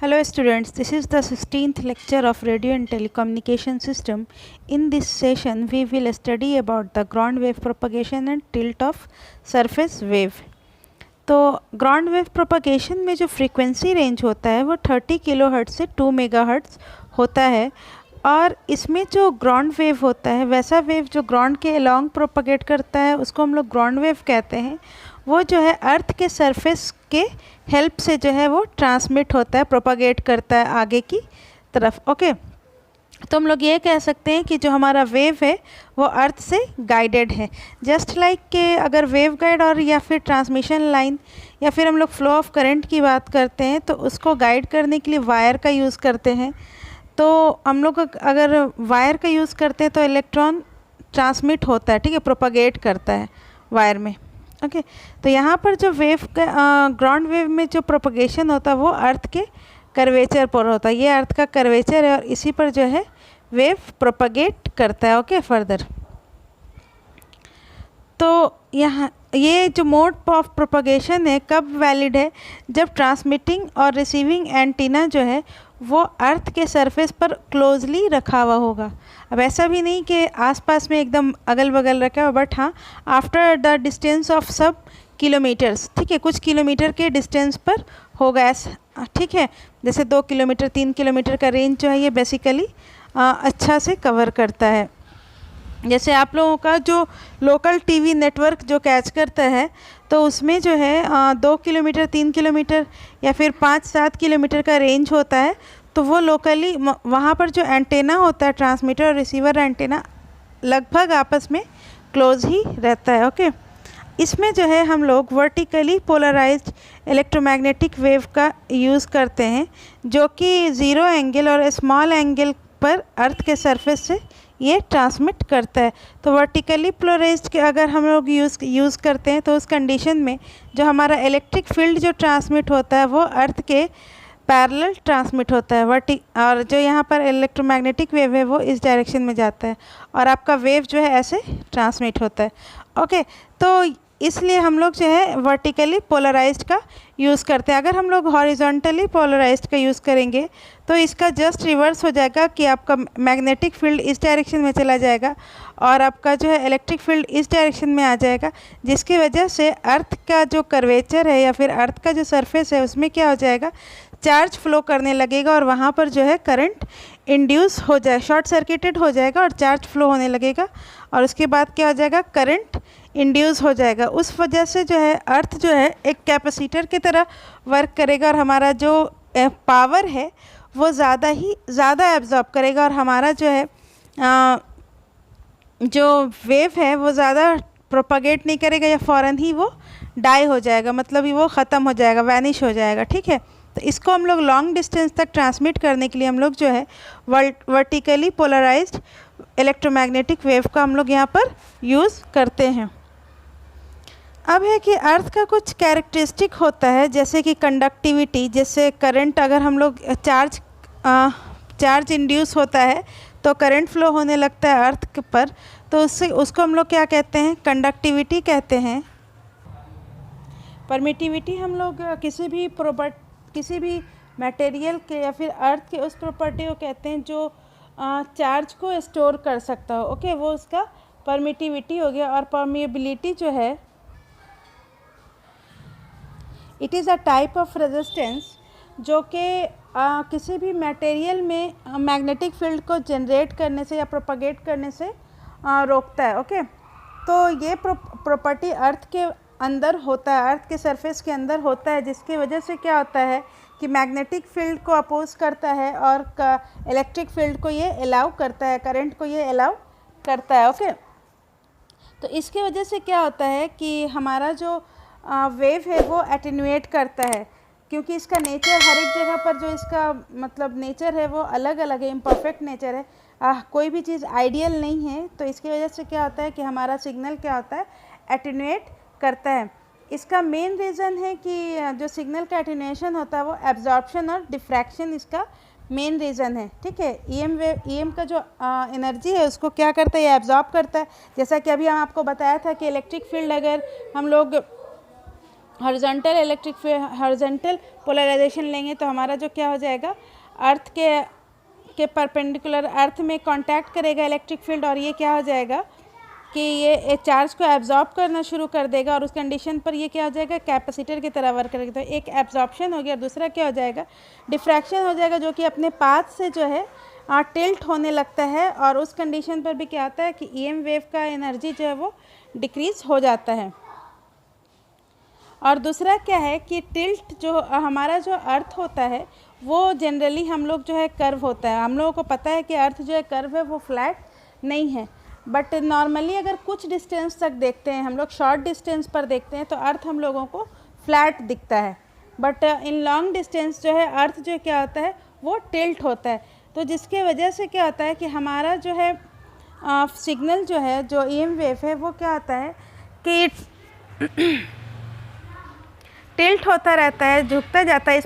Hello students, this is the 16th lecture of Radio and Telecommunication System. In this session, we will study about the ground wave propagation and tilt of surface wave. तो ground wave propagation में जो frequency range होता है वो 30 kilohertz से 2 megahertz होता है और इसमें जो ग्राउंड वेव होता है वैसा वेव जो ग्राउंड के अलोंग प्रोपगेट करता है उसको हम लोग ग्राउंड वेव कहते हैं। वो जो है अर्थ के सरफेस के हेल्प से जो है वो ट्रांसमिट होता है, प्रोपगेट करता है आगे की तरफ। ओके, तो हम लोग ये कह सकते हैं कि जो हमारा वेव है वो अर्थ से गाइडेड है। जस्ट लाइक के अगर वेव गाइड और या फिर ट्रांसमिशन लाइन या फिर हम लोग फ्लो ऑफ करंट की बात करते हैं तो उसको गाइड करने के लिए वायर का यूज़ करते हैं। तो हम लोग अगर वायर का यूज़ करते हैं तो इलेक्ट्रॉन ट्रांसमिट होता है, ठीक है, प्रोपगेट करता है वायर में। ओके, तो यहाँ पर जो वेव का ग्राउंड वेव में जो प्रोपगेशन होता है वो अर्थ के कर्वेचर पर होता है। ये अर्थ का कर्वेचर है और इसी पर जो है वेव प्रोपगेट करता है। ओके, फर्दर तो यहाँ ये जो मोड ऑफ प्रोपगेशन है कब वैलिड है, जब ट्रांसमिटिंग और रिसीविंग एंटीना जो है वो अर्थ के सरफेस पर क्लोजली रखा हुआ होगा। अब ऐसा भी नहीं कि आसपास में एकदम अगल बगल रखा हुआ, बट हाँ आफ्टर द डिस्टेंस ऑफ सब किलोमीटर्स, ठीक है, कुछ किलोमीटर के डिस्टेंस पर होगा ऐसा, ठीक है। जैसे 2 किलोमीटर 3 किलोमीटर का रेंज जो है ये बेसिकली अच्छा से कवर करता है। जैसे आप लोगों का जो लोकल टीवी नेटवर्क जो कैच करता है तो उसमें जो है 2 किलोमीटर 3 किलोमीटर या फिर 5-7 किलोमीटर का रेंज होता है, तो वो लोकली वहाँ पर जो एंटेना होता है, ट्रांसमीटर और रिसीवर एंटेना लगभग आपस में क्लोज ही रहता है। ओके, इसमें जो है हम लोग वर्टिकली पोलराइज्ड इलेक्ट्रोमैग्नेटिक वेव का यूज़ करते हैं जो कि ज़ीरो एंगल और स्मॉल एंगल पर अर्थ के सरफेस से ये ट्रांसमिट करता है। तो वर्टिकली पोलराइज्ड के अगर हम लोग यूज़ करते हैं तो उस कंडीशन में जो हमारा इलेक्ट्रिक फील्ड जो ट्रांसमिट होता है वो अर्थ के पैरेलल ट्रांसमिट होता है और जो यहाँ पर इलेक्ट्रोमैग्नेटिक वेव है वो इस डायरेक्शन में जाता है और आपका वेव जो है ऐसे ट्रांसमिट होता है। ओके, तो इसलिए हम लोग जो है वर्टिकली पोलराइज्ड का यूज़ करते हैं। अगर हम लोग हॉरिजॉन्टली पोलराइज्ड का यूज़ करेंगे तो इसका जस्ट रिवर्स हो जाएगा कि आपका मैग्नेटिक फील्ड इस डायरेक्शन में चला जाएगा और आपका जो है इलेक्ट्रिक फील्ड इस डायरेक्शन में आ जाएगा, जिसकी वजह से अर्थ का जो कर्वेचर है या फिर अर्थ का जो सरफेस है उसमें क्या हो जाएगा, चार्ज फ्लो करने लगेगा और वहाँ पर जो है करंट इंड्यूस हो जाए, शॉर्ट सर्किटेड हो जाएगा और चार्ज फ्लो होने लगेगा और उसके बाद क्या हो जाएगा, करंट इंड्यूस हो जाएगा। उस वजह से जो है अर्थ जो है एक कैपेसिटर की तरह वर्क करेगा और हमारा जो पावर है वो ज़्यादा एब्जॉर्ब करेगा और हमारा जो है जो वेव है वो ज़्यादा प्रोपगेट नहीं करेगा या फ़ौरन ही वो डाई हो जाएगा, मतलब ही वो ख़त्म हो जाएगा, वैनिश हो जाएगा, ठीक है। तो इसको हम लोग लॉन्ग डिस्टेंस तक ट्रांसमिट करने के लिए हम लोग जो है वर्टिकली पोलराइज्ड इलेक्ट्रोमैग्नेटिक वेव का हम लोग यहाँ पर यूज़ करते हैं। अब है कि अर्थ का कुछ कैरेक्टरिस्टिक होता है जैसे कि कंडक्टिविटी, जैसे करंट अगर हम लोग चार्ज इंड्यूस होता है तो करंट फ्लो होने लगता है अर्थ पर, तो उसको हम लोग क्या कहते हैं, कंडक्टिविटी कहते हैं। परमिटिविटी हम लोग किसी भी मटेरियल के या फिर अर्थ के उस प्रॉपर्टी को कहते हैं जो चार्ज को स्टोर कर सकता हो। ओके, वो उसका परमिटिविटी हो गया। और परमिएबिलिटी जो है it is a type of resistance जो कि किसी भी मटेरियल में मैग्नेटिक फील्ड को जनरेट करने से या प्रोपगेट करने से रोकता है। ओके, तो ये प्रॉपर्टी अर्थ के अंदर होता है, अर्थ के सरफेस के अंदर होता है, जिसकी वजह से क्या होता है कि मैग्नेटिक फील्ड को अपोज करता है और इलेक्ट्रिक फील्ड को ये अलाउ करता है, करंट को ये अलाउ करता है। ओके, तो इसके वजह से क्या होता है कि हमारा जो वेव है वो एटेन्यूएट करता है, क्योंकि इसका नेचर हर एक जगह पर जो इसका मतलब नेचर है वो अलग अलग है, इम्परफेक्ट नेचर है, कोई भी चीज़ आइडियल नहीं है। तो इसकी वजह से क्या होता है कि हमारा सिग्नल क्या होता है, एटेन्यूएट करता है। इसका मेन रीज़न है कि जो सिग्नल का एटेन्यूएशन होता है वो एब्जॉर्प्शन और डिफ्रैक्शन इसका मेन रीज़न है, ठीक है। ईएम का जो एनर्जी है उसको क्या करता है, ये एब्जॉर्ब करता है। जैसा कि अभी हम आपको बताया था कि इलेक्ट्रिक फील्ड अगर हम लोग horizontal electric field, horizontal polarization लेंगे तो हमारा जो क्या हो जाएगा, अर्थ के परपेंडिकुलर अर्थ में कांटेक्ट करेगा इलेक्ट्रिक फील्ड, और ये क्या हो जाएगा कि ये चार्ज को एब्जॉर्ब करना शुरू कर देगा, और उस कंडीशन पर ये क्या हो जाएगा, कैपेसिटर की तरह वर्क करेगा। तो एक एब्जॉर्प्शन हो गया और दूसरा क्या हो जाएगा, डिफ्रैक्शन हो जाएगा, जो कि अपने पाथ से जो है टिल्ट होने लगता है, और उस कंडीशन पर भी क्या होता है कि ईएम वेव का एनर्जी जो है वो डिक्रीज हो जाता है। और दूसरा क्या है कि टिल्ट जो हमारा जो अर्थ होता है वो जनरली हम लोग जो है कर्व होता है, हम लोगों को पता है कि अर्थ जो है कर्व है, वो फ्लैट नहीं है, बट नॉर्मली अगर कुछ डिस्टेंस तक देखते हैं हम लोग, शॉर्ट डिस्टेंस पर देखते हैं तो अर्थ हम लोगों को फ्लैट दिखता है, बट इन लॉन्ग डिस्टेंस जो है अर्थ जो क्या होता है वो टिल्ट होता है। तो जिसके वजह से क्या होता है कि हमारा जो है सिग्नल जो है, जो ईएम वेव है, वो क्या होता है कि टिल्ट होता रहता है, झुकता जाता है।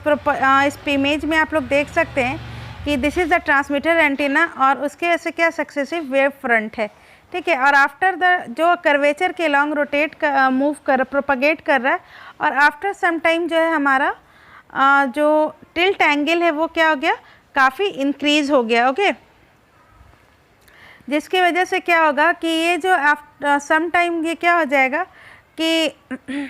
इस इमेज में आप लोग देख सकते हैं कि this is the transmitter antenna, और उसके ऐसे क्या सक्सेसिव वेव फ्रंट है, ठीक है। और आफ्टर द जो कर्वेचर के लॉन्ग रोटेट मूव कर प्रोपगेट कर रहा है, और आफ्टर सम टाइम जो है हमारा जो टिल्ट एंगल है वो क्या हो गया, काफ़ी इंक्रीज हो गया, ओके। जिसकी वजह से क्या होगा कि ये जो आफ्टर सम टाइम ये क्या हो जाएगा कि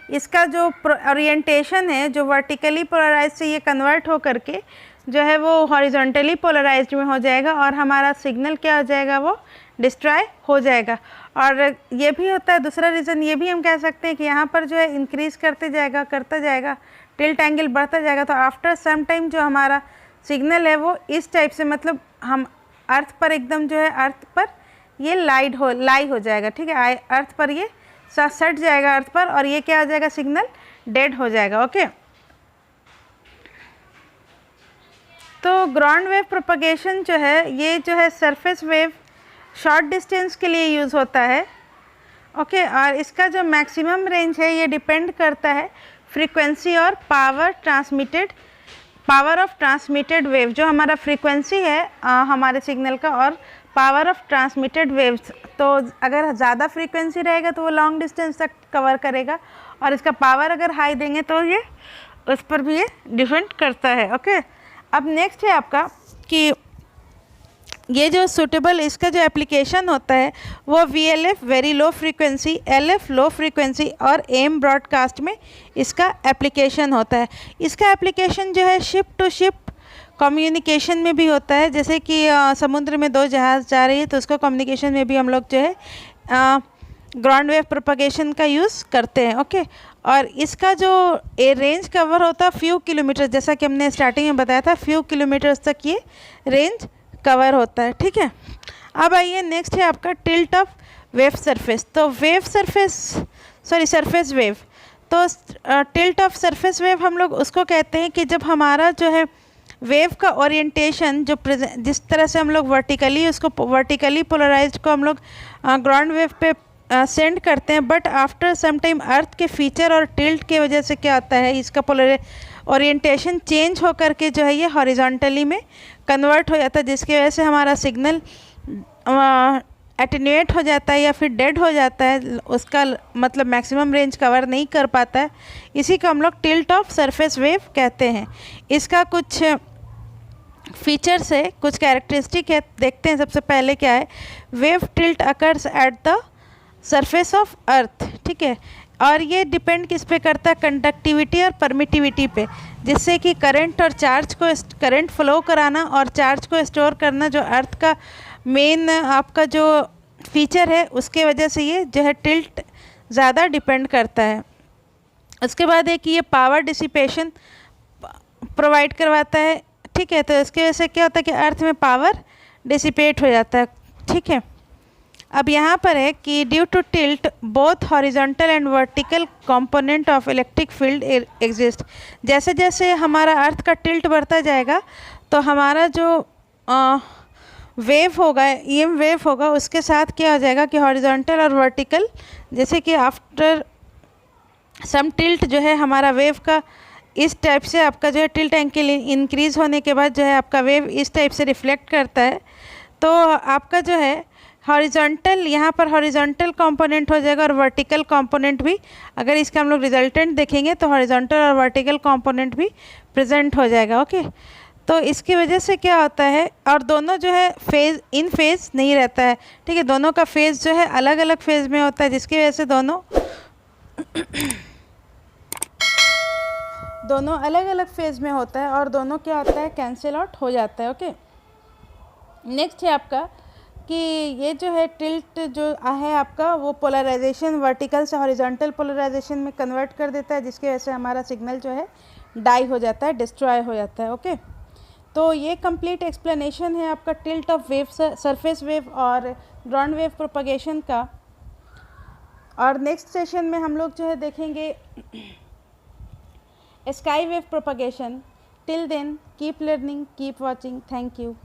इसका जो ओरिएंटेशन है, जो वर्टिकली पोलराइज से ये कन्वर्ट हो करके जो है वो हॉरिजॉन्टली पोलराइज्ड में हो जाएगा, और हमारा सिग्नल क्या हो जाएगा, वो डिस्ट्रॉय हो जाएगा। और ये भी होता है, दूसरा रीज़न ये भी हम कह सकते हैं कि यहाँ पर जो है इंक्रीज करता जाएगा, टिल्ट एंगल बढ़ता जाएगा, तो आफ्टर सम टाइम जो हमारा सिग्नल है वो इस टाइप से, मतलब हम अर्थ पर एकदम जो है अर्थ पर ये लाई हो जाएगा, ठीक है, अर्थ पर ये सट जाएगा अर्थ पर, और ये क्या हो जाएगा, सिग्नल डेड हो जाएगा, ओके। तो ग्राउंड वेव प्रोपगेशन जो है, ये जो है सरफेस वेव शॉर्ट डिस्टेंस के लिए यूज़ होता है, ओके। और इसका जो मैक्सिमम रेंज है ये डिपेंड करता है फ्रीक्वेंसी और पावर ऑफ ट्रांसमिटेड वेव, जो हमारा फ्रीक्वेंसी है हमारे सिग्नल का, और पावर ऑफ ट्रांसमिटेड वेव्स। तो अगर ज़्यादा फ्रीक्वेंसी रहेगा तो वो लॉन्ग डिस्टेंस तक कवर करेगा, और इसका पावर अगर हाई देंगे तो ये उस पर भी ये डिपेंड करता है, ओके। अब नेक्स्ट है आपका कि ये जो सूटेबल इसका जो एप्लीकेशन होता है वो VLF very low frequency, LF low frequency, और AM ब्रॉडकास्ट में इसका एप्लीकेशन होता है। इसका एप्लीकेशन जो है शिप टू शिप कम्युनिकेशन में भी होता है, जैसे कि समुद्र में 2 जहाज़ जा रही है तो उसको कम्युनिकेशन में भी हम लोग जो है ग्राउंड वेव प्रोपगेशन का यूज़ करते हैं, ओके। और इसका जो रेंज कवर होता है फ्यू किलोमीटर, जैसा कि हमने स्टार्टिंग में बताया था, फ्यू किलोमीटर्स तक ये रेंज कवर होता है, ठीक है। अब आइए नेक्स्ट है आपका टिल्ट ऑफ वेव सरफेस। तो सरफेस वेव, तो टिल्ट ऑफ सरफेस वेव हम लोग उसको कहते हैं कि जब हमारा जो है वेव का ओरिएंटेशन जो जिस तरह से हम लोग वर्टिकली पोलराइज्ड को हम लोग ग्राउंड वेव पे सेंड करते हैं, बट आफ्टर सम टाइम अर्थ के फीचर और टिल्ट की वजह से क्या होता है, इसका ओरिएंटेशन चेंज हो करके जो है ये हॉरिजॉन्टली में कन्वर्ट हो जाता है, जिसकी वजह से हमारा सिग्नल एटेन्यूएट हो जाता है या फिर डेड हो जाता है, उसका मतलब मैक्सिमम रेंज कवर नहीं कर पाता है। इसी को हम लोग टिल्ट ऑफ सरफेस वेव कहते हैं। इसका कुछ फीचर्स है, कुछ कैरेक्टरिस्टिक है, देखते हैं। सबसे पहले क्या है, wave tilt occurs at the surface of earth, ठीक है। और ये डिपेंड किस पे करता है, कंडक्टिविटी और परमिटिविटी पे, जिससे कि करंट फ्लो कराना और चार्ज को स्टोर करना जो अर्थ का मेन आपका जो फीचर है, उसके वजह से ये जो है टिल्ट ज़्यादा डिपेंड करता है। उसके बाद है कि ये पावर डिसिपेशन प्रोवाइड करवाता है, ठीक है। तो इसके वजह से क्या होता है कि अर्थ में पावर डिसिपेट हो जाता है, ठीक है। अब यहाँ पर है कि due to tilt both horizontal and vertical component of electric field exist. जैसे जैसे हमारा अर्थ का टिल्ट बढ़ता जाएगा तो हमारा जो वेव होगा, ईएम वेव होगा, उसके साथ क्या हो जाएगा कि हॉरिजॉन्टल और वर्टिकल, जैसे कि आफ्टर सम टिल्ट जो है हमारा वेव का इस टाइप से आपका जो है टिल्ट एंगल इंक्रीज़ होने के बाद जो है आपका वेव इस टाइप से रिफ्लेक्ट करता है, तो आपका जो है हॉरिजॉन्टल, यहाँ पर हॉरिजॉन्टल कंपोनेंट हो जाएगा और वर्टिकल कंपोनेंट भी, अगर इसका हम लोग रिजल्टेंट देखेंगे तो हॉरिजॉन्टल और वर्टिकल कंपोनेंट भी प्रेजेंट हो जाएगा। ओके, तो इसकी वजह से क्या होता है, और दोनों जो है फेज इन फेज नहीं रहता है, ठीक है, दोनों का फेज जो है अलग अलग फेज में होता है, जिसकी वजह से दोनों दोनों अलग अलग फेज में होता है और दोनों क्या होता है, कैंसिल आउट हो जाता है। ओके, नेक्स्ट है आपका कि ये जो है टिल्ट जो है आपका, वो पोलराइजेशन वर्टिकल से हॉरिजॉन्टल पोलराइजेशन में कन्वर्ट कर देता है, जिसकी वजह से हमारा सिग्नल जो है डाई हो जाता है, डिस्ट्रॉय हो जाता है। ओके, तो ये कंप्लीट एक्सप्लेनेशन है आपका tilt of wave, surface wave और ग्राउंड वेव प्रोपगेशन का। और नेक्स्ट सेशन में हम लोग जो है देखेंगे sky wave propagation. Till then keep learning, keep watching, thank you.